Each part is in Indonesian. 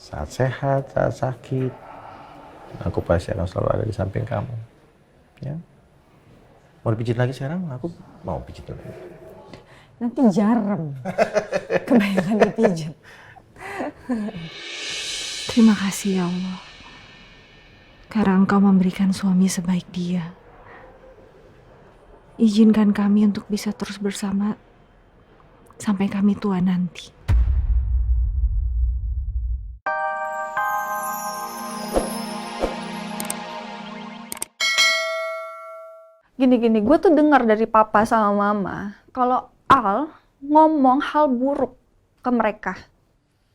Saat sehat, saat sakit, aku pasti akan selalu ada di samping kamu. Ya. Mau dipijit lagi sekarang? Aku mau pijit dulu. Nanti jarang. Kebanyakan dipijit. Terima kasih ya Allah. Karena Engkau memberikan suami sebaik dia. Izinkan kami untuk bisa terus bersama sampai kami tua nanti. Gini, gue tuh dengar dari papa sama mama kalau Al ngomong hal buruk ke mereka.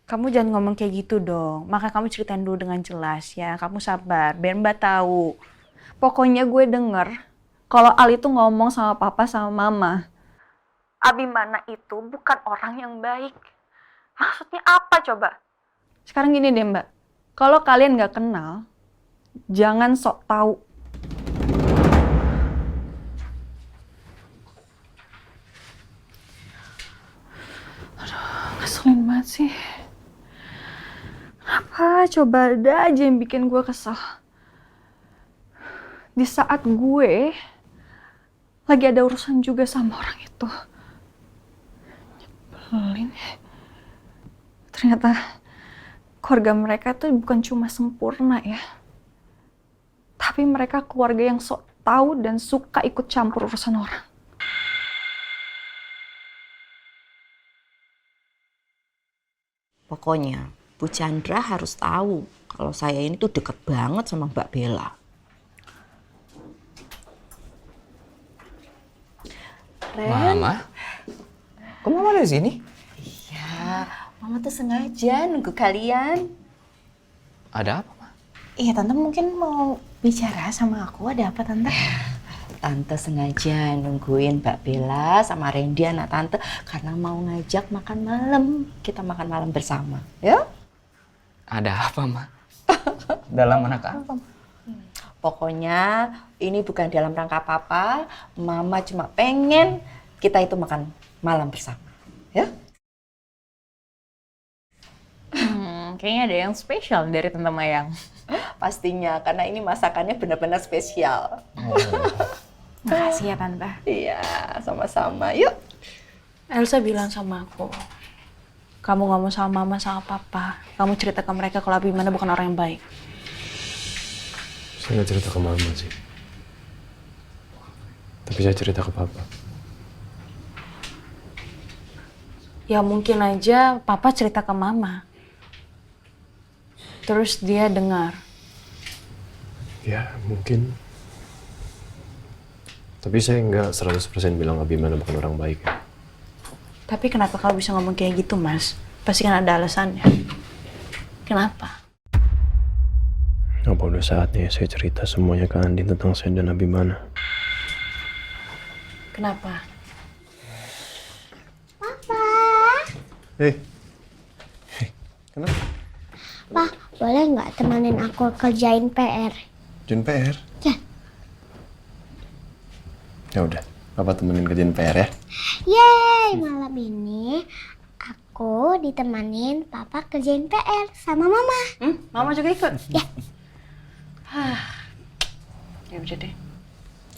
Kamu jangan ngomong kayak gitu dong. Maka kamu ceritain dulu dengan jelas ya. Kamu sabar, biar Mbak tahu. Pokoknya gue denger kalau Al itu ngomong sama papa sama mama. Abimana itu bukan orang yang baik. Maksudnya apa coba? Sekarang gini deh Mbak, kalau kalian gak kenal, jangan sok tahu. Ngeselin banget sih. Kenapa coba ada aja yang bikin gue kesel. Di saat gue lagi ada urusan juga sama orang itu. Nyebelin. Ternyata keluarga mereka tuh bukan cuma sempurna ya. Tapi mereka keluarga yang sok tahu dan suka ikut campur urusan orang. Pokoknya Bu Chandra harus tahu kalau saya ini tuh deket banget sama Mbak Bella. Mama? Kok Mama ada di sini? Iya, Mama tuh sengaja nunggu kalian. Ada apa, Ma? Iya, Tante mungkin mau bicara sama aku. Ada apa, Tante? Tante sengaja nungguin Mbak Bella sama Randy anak Tante karena mau ngajak makan malam. Kita makan malam bersama, ya? Ada apa, Ma? Dalam rangka apa, Ma? Pokoknya ini bukan dalam rangka apa-apa. Mama cuma pengen kita itu makan malam bersama, ya? Kayaknya ada yang spesial dari Tante Mayang. Pastinya, karena ini masakannya benar-benar spesial. Makasih ya Tante. Iya, sama-sama. Yuk. Elsa bilang sama aku, kamu ngomong sama Mama sama Papa, kamu cerita ke mereka kalau Abimana bukan orang yang baik. Saya nggak cerita ke mama sih. Tapi saya cerita ke papa. Ya mungkin aja Papa cerita ke Mama. Terus dia dengar. Ya, mungkin. Tapi saya nggak 100% bilang Abimana bukan orang baik ya. Tapi kenapa kamu bisa ngomong kayak gitu, Mas? Pasti kan ada alasannya. Kenapa? Apa udah saatnya saya cerita semuanya ke Andin tentang saya dan Abimana? Kenapa? Hei. Kenapa? Pak, boleh nggak temenin aku kerjain PR? Kerjain PR? Ya. Ya udah, papa temenin kerjain PR ya. Yeay, malam ini aku ditemanin papa kerjain PR sama mama. Mama juga ikut? Ya. Ya udah deh.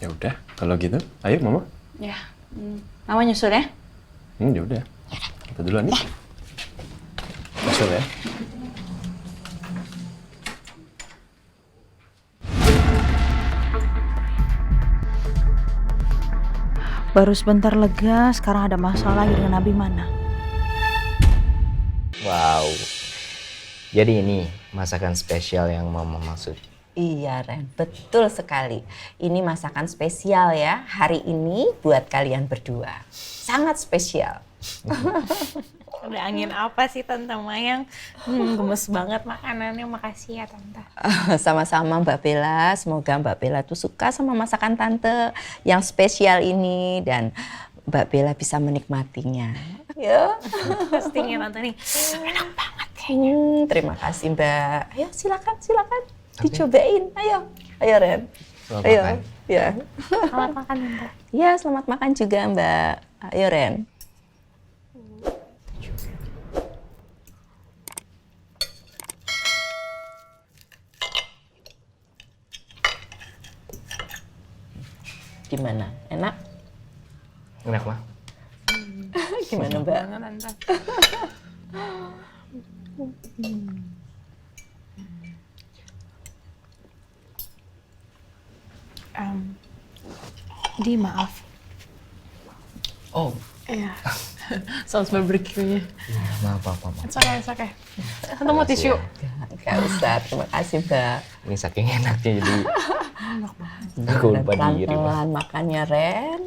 Ya udah, kalau gitu, ayo mama. Ya. Mama nyusul ya? Ya udah. Kita duluan nih. Masuk ya. Baru sebentar lega, sekarang ada masalah lagi dengan Abimana. Wow. Jadi ini masakan spesial yang Mama maksud. Iya, Ren. Betul sekali. Ini masakan spesial ya. Hari ini buat kalian berdua. Sangat spesial. Ada angin apa sih Tante Mayang? Gemes banget makanannya. Makasih ya Tante. Sama-sama Mbak Bella. Semoga Mbak Bella tuh suka sama masakan Tante yang spesial ini. Dan Mbak Bella bisa menikmatinya. Ya. Pastinya Tante nih. Enak banget. Terima kasih Mbak. Ayo silakan. Dicobain. Ayo Ren. Selamat Ayo. makan. Ya. Selamat makan Tante. Ya, selamat makan juga Mbak. Ayo Ren. gimana? Enak? Enak mah. Gimana Mbak? Di maaf. Oh, Iya. Saus barbecue-nya. maaf. It's okay. Tante mau tisu? Gak usah, terima kasih Mbak. Ini saking enaknya jadi aku lupa diri. Pelan-pelan makannya Ren.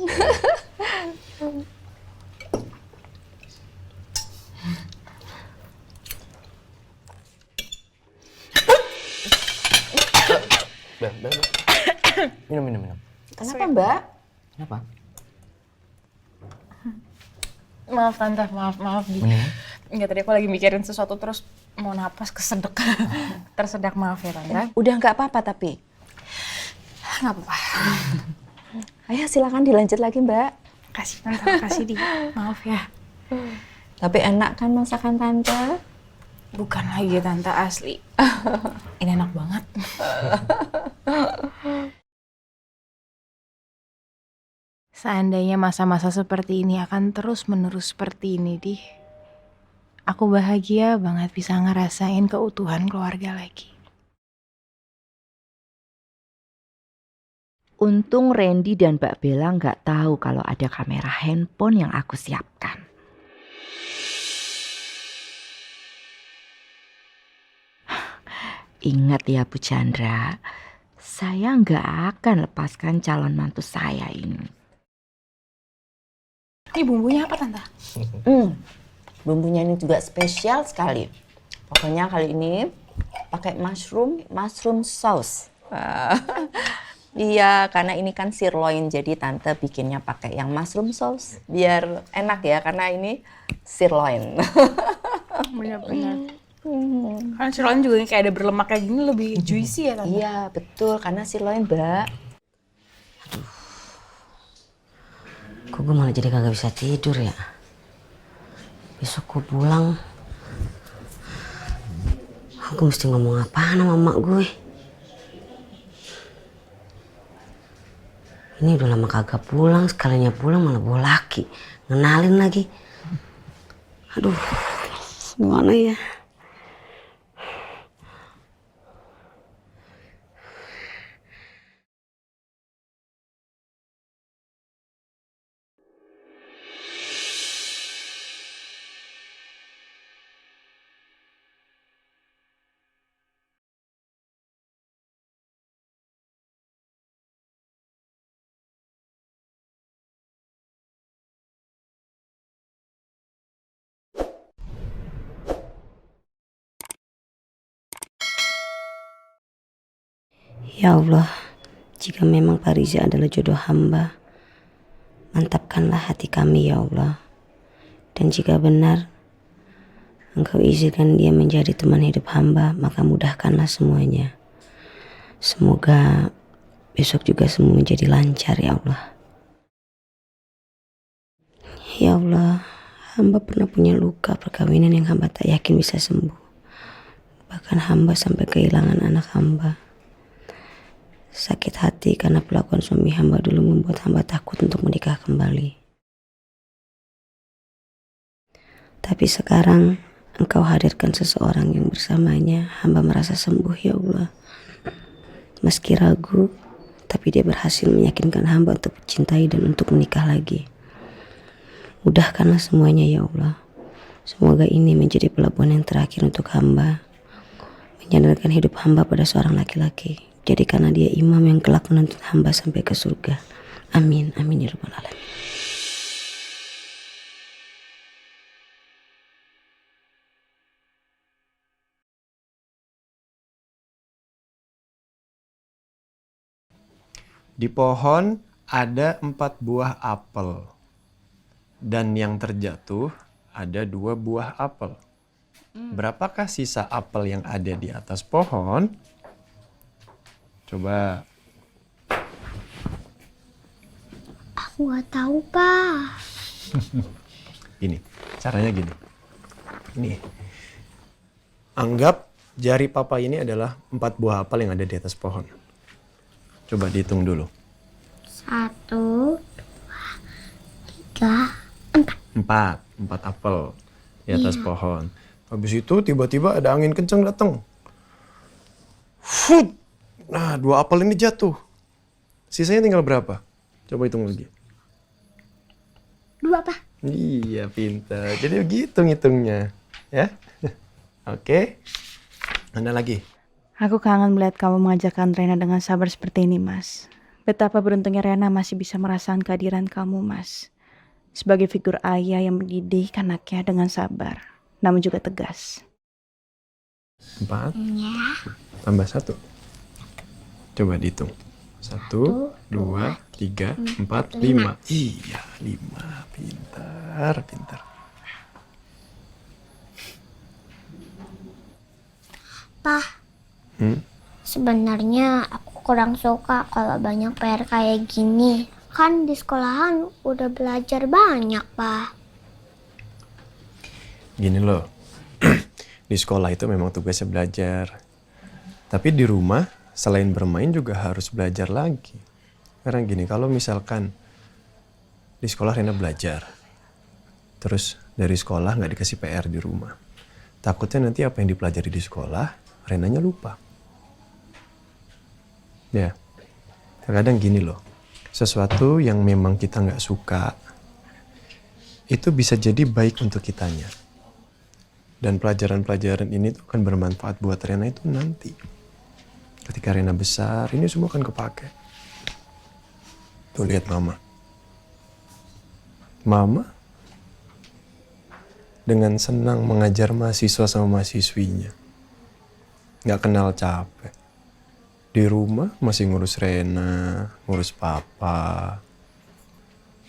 Mbak. Minum. Kenapa Mbak? Kenapa? Maaf Tante, maaf. Enggak, tadi aku lagi mikirin sesuatu terus mau napas kesedek. Tersedak, maaf ya Tante. Udah nggak apa-apa tapi. Nggak apa-apa. Ayo silakan dilanjut lagi Mbak. Kasih Tante, kasih di. Maaf ya. Tapi enak kan masakan Tante? Bukan lagi Tante, asli. Ini enak banget. Seandainya masa-masa seperti ini akan terus-menerus seperti ini, Di. Aku bahagia banget bisa ngerasain keutuhan keluarga lagi. Untung Randy dan Mbak Bella nggak tahu kalau ada kamera handphone yang aku siapkan. Ingat ya Bu Chandra, saya nggak akan lepaskan calon mantu saya ini. Ini bumbunya apa Tante? Bumbunya ini juga spesial sekali. Pokoknya kali ini pakai mushroom sauce. Iya, karena ini kan sirloin, jadi Tante bikinnya pakai yang mushroom sauce biar enak ya, karena ini sirloin. Bener-bener. Kan sirloin juga kayak ada berlemak kayak gini lebih juicy ya Tante? Iya, betul, karena sirloin, Mbak. Kok gue malah jadi kagak bisa tidur ya? Besok gue pulang, aku mesti ngomong apaan sama emak gue? Ini udah lama kagak pulang, sekalinya pulang malah bawa laki, ngenalin lagi. Aduh, gimana ya? Ya Allah, jika memang Pak Riza adalah jodoh hamba, mantapkanlah hati kami ya Allah. Dan jika benar, Engkau izinkan dia menjadi teman hidup hamba, maka mudahkanlah semuanya. Semoga besok juga semua menjadi lancar ya Allah. Ya Allah, hamba pernah punya luka perkawinan yang hamba tak yakin bisa sembuh. Bahkan hamba sampai kehilangan anak hamba. Sakit hati karena perlakuan suami hamba dulu membuat hamba takut untuk menikah kembali. Tapi sekarang Engkau hadirkan seseorang yang bersamanya hamba merasa sembuh ya Allah. Meski ragu, tapi dia berhasil meyakinkan hamba untuk mencintai dan untuk menikah lagi. Mudahkanlah semuanya ya Allah. Semoga ini menjadi pelabuhan yang terakhir untuk hamba. Menyandarkan hidup hamba pada seorang laki-laki. Jadikanlah dia imam yang kelak menuntut hamba sampai ke surga. Amin, amin ya rabbal alamin. Di pohon ada 4 buah apel. Dan yang terjatuh ada 2 buah apel. Berapakah sisa apel yang ada di atas pohon? Coba. Aku nggak tahu, Pak. Gini, caranya gini. Nih. Anggap jari papa ini adalah 4 buah apel yang ada di atas pohon. Coba dihitung dulu. 1, 1, 2, 3, 4. Empat apel di atas pohon. Habis itu tiba-tiba ada angin kencang datang. Fut! Nah, 2 apel ini jatuh. Sisanya tinggal berapa? Coba hitung lagi. 2 apa? Iya, pintar. Jadi begitu ngitungnya. Ya? Oke. Anda lagi. Aku kangen melihat kamu mengajarkan Rena dengan sabar seperti ini, Mas. Betapa beruntungnya Rena masih bisa merasakan kehadiran kamu, Mas. Sebagai figur ayah yang mendidik anaknya dengan sabar, namun juga tegas. 4 Ya. tambah 1. Coba dihitung. 1, 2, 3, 4, 5. Iya, 5. Pintar, pintar. Pa, sebenarnya aku kurang suka kalau banyak PR kayak gini. Kan di sekolahan udah belajar banyak, Pa. Gini loh, di sekolah itu memang tugasnya belajar. Tapi di rumah, selain bermain juga harus belajar lagi. Karena gini, kalau misalkan di sekolah Rena belajar, terus dari sekolah nggak dikasih PR di rumah, takutnya nanti apa yang dipelajari di sekolah, Renanya lupa. Ya, terkadang gini loh, sesuatu yang memang kita nggak suka, itu bisa jadi baik untuk kitanya. Dan pelajaran-pelajaran ini tuh akan bermanfaat buat Rena itu nanti. Ketika Rena besar, ini semua akan kepake. Tuh lihat Mama. Mama dengan senang mengajar mahasiswa sama mahasiswinya. Nggak kenal capek. Di rumah masih ngurus Rena, ngurus Papa.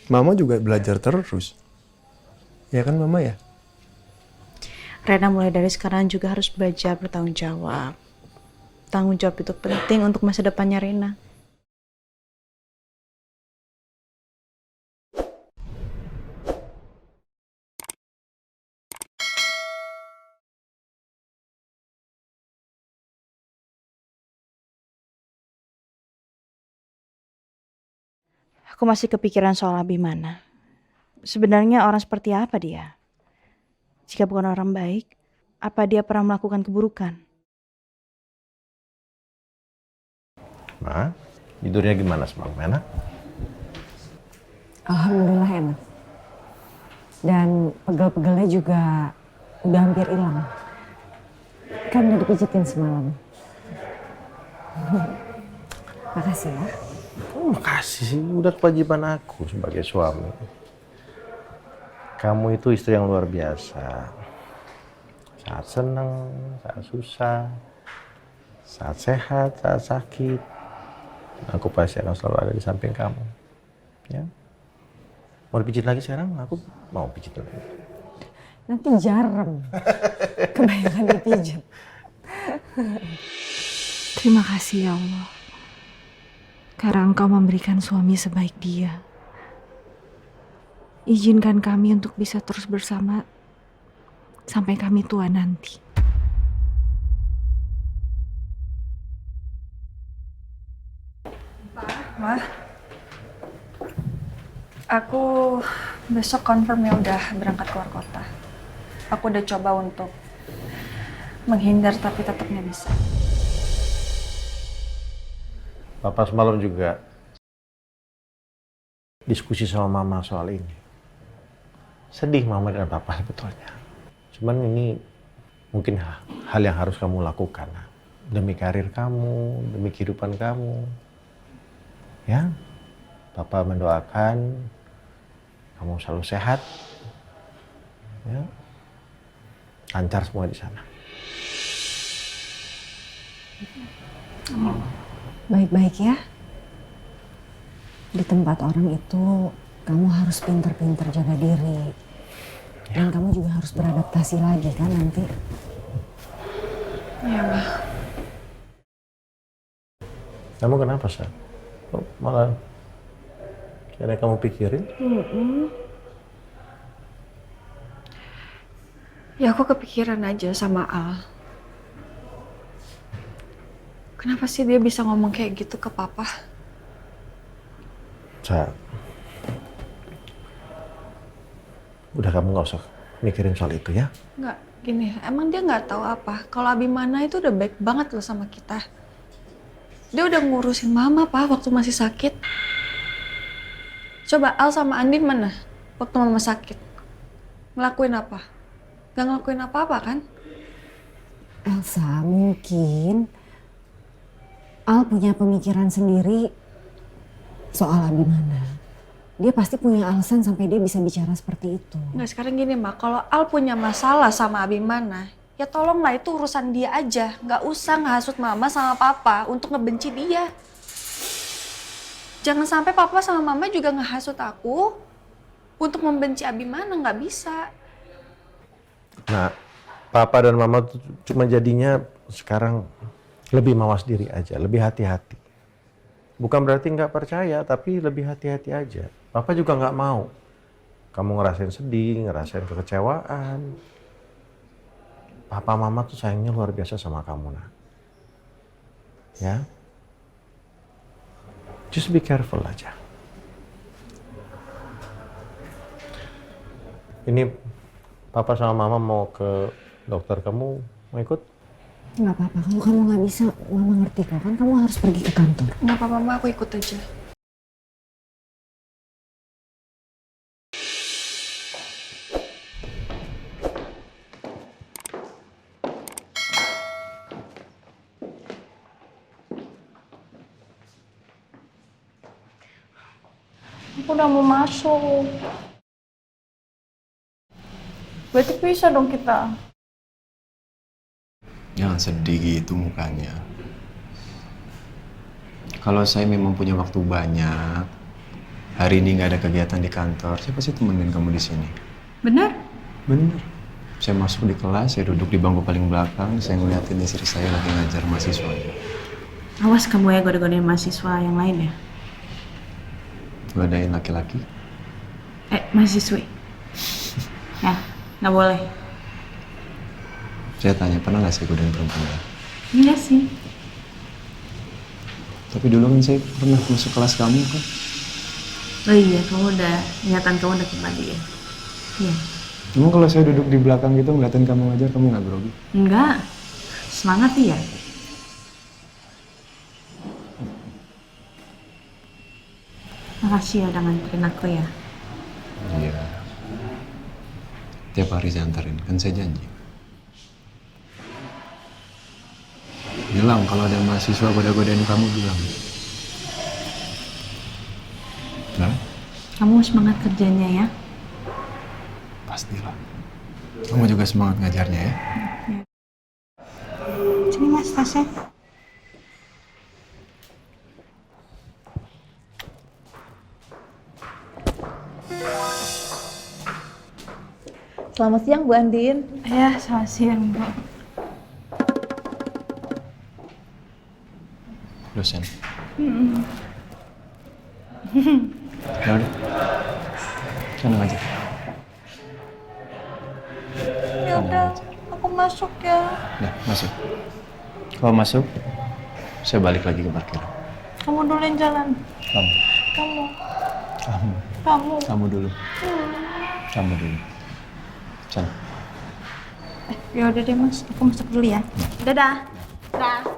Mama juga belajar terus. Ya kan Mama ya? Rena mulai dari sekarang juga harus belajar bertanggung jawab. Tanggung jawab itu penting untuk masa depannya Rena. Aku masih kepikiran soal Abimana. Sebenarnya orang seperti apa dia? Jika bukan orang baik, apa dia pernah melakukan keburukan? Ma, tidurnya gimana semalam, enak? Alhamdulillah enak. Dan pegel-pegelnya juga udah hampir hilang. Kan udah dipijitin semalam. Makasih ya. Makasih sih, udah kewajiban aku sebagai suami. Kamu itu istri yang luar biasa. Saat senang, saat susah, saat sehat, saat sakit, aku pasti akan selalu ada di samping kamu. Ya? Mau dipijit lagi sekarang? Aku mau pijit lagi. Nanti jarem. Kebanyakan dipijit. Terima kasih ya Allah. Karena Engkau memberikan suami sebaik dia. Izinkan kami untuk bisa terus bersama sampai kami tua nanti. Ma, aku besok confirm ya udah berangkat keluar kota. Aku udah coba untuk menghindar tapi tetap nggak bisa. Papa semalam juga diskusi sama Mama soal ini. Sedih Mama dan Papa sebetulnya. Cuman ini mungkin hal yang harus kamu lakukan. Demi karir kamu, demi kehidupan kamu. Ya, Papa mendoakan kamu selalu sehat. Ya, lancar semua di sana. Baik-baik ya. Di tempat orang itu kamu harus pintar-pintar jaga diri. Dan kamu juga harus beradaptasi lagi kan nanti. Iya, Ma. Kamu kenapa, Sa? Kok malah kira kamu pikirin? Ya aku kepikiran aja sama Al. Kenapa sih dia bisa ngomong kayak gitu ke Papa? Sa, udah kamu nggak usah mikirin soal itu ya. Nggak, gini, emang dia nggak tahu apa. Kalau Abimana itu udah baik banget loh sama kita. Dia udah ngurusin mama, Pak, waktu masih sakit. Coba Al sama Andin mana waktu mama sakit? Ngelakuin apa? Gak ngelakuin apa-apa kan? Elsa, mungkin Al punya pemikiran sendiri soal Abimana. Dia pasti punya alasan sampai dia bisa bicara seperti itu. Nggak, sekarang gini, Mak. Kalau Al punya masalah sama Abimana, ya tolonglah itu urusan dia aja. Nggak usah ngehasut mama sama papa untuk ngebenci dia. Jangan sampai papa sama mama juga ngehasut aku untuk membenci Abimana. Nggak bisa. Nah, papa dan mama tuh cuma jadinya sekarang lebih mawas diri aja, lebih hati-hati. Bukan berarti nggak percaya, tapi lebih hati-hati aja. Papa juga nggak mau kamu ngerasain sedih, ngerasain kekecewaan. Papa mama tuh sayangnya luar biasa sama kamu, nak. Ya, just be careful aja. Ini papa sama mama mau ke dokter, kamu mau ikut? Nggak apa-apa, kalau kamu nggak bisa, mama ngerti kok. Kan kamu harus pergi ke kantor. Nggak apa-apa, Mama, aku ikut aja. Aku udah mau masuk. Berarti bisa dong kita. Jangan sedih gitu mukanya. Kalau saya memang punya waktu banyak, hari ini nggak ada kegiatan di kantor, saya pasti temenin kamu di sini. Bener? Bener. Saya masuk di kelas, saya duduk di bangku paling belakang, saya ngeliatin istri saya lagi ngajar mahasiswanya. Awas kamu ya goda-godain mahasiswa yang lain ya. Godain laki-laki? Mahasiswi. Ya, nggak boleh. Saya tanya, pernah nggak saya godain perempuan? Enggak sih. Tapi dulu kan saya pernah masuk kelas kamu kan? Oh iya, ingatan kamu udah kembali ya? Iya. Emang kalau saya duduk di belakang gitu ngeliatin kamu ngajar, kamu nggak grogi? Enggak. Semangat ya? Makasih ya udah nganterin aku ya. Iya. Tiap hari saya anterin, kan saya janji. Bilang kalau ada mahasiswa goda-godain kamu, bilang. Nah, Kamu semangat kerjanya ya. pastilah. Kamu juga semangat ngajarnya ya. Sini mas, tasnya. Selamat siang, Bu Andin. Ya, selamat siang, Bu. Dosen. Ya udah. Sana ngajar. Ya udah, aku masuk ya. Nah, masuk. Kalau masuk, saya balik lagi ke parkiran. Kamu dulu yang jalan. Kamu. Kamu. Kamu. Kamu. Kamu dulu. Kamu dulu. Sana. Ya udah deh mas, aku masuk dulu ya. Dadah. Dadah.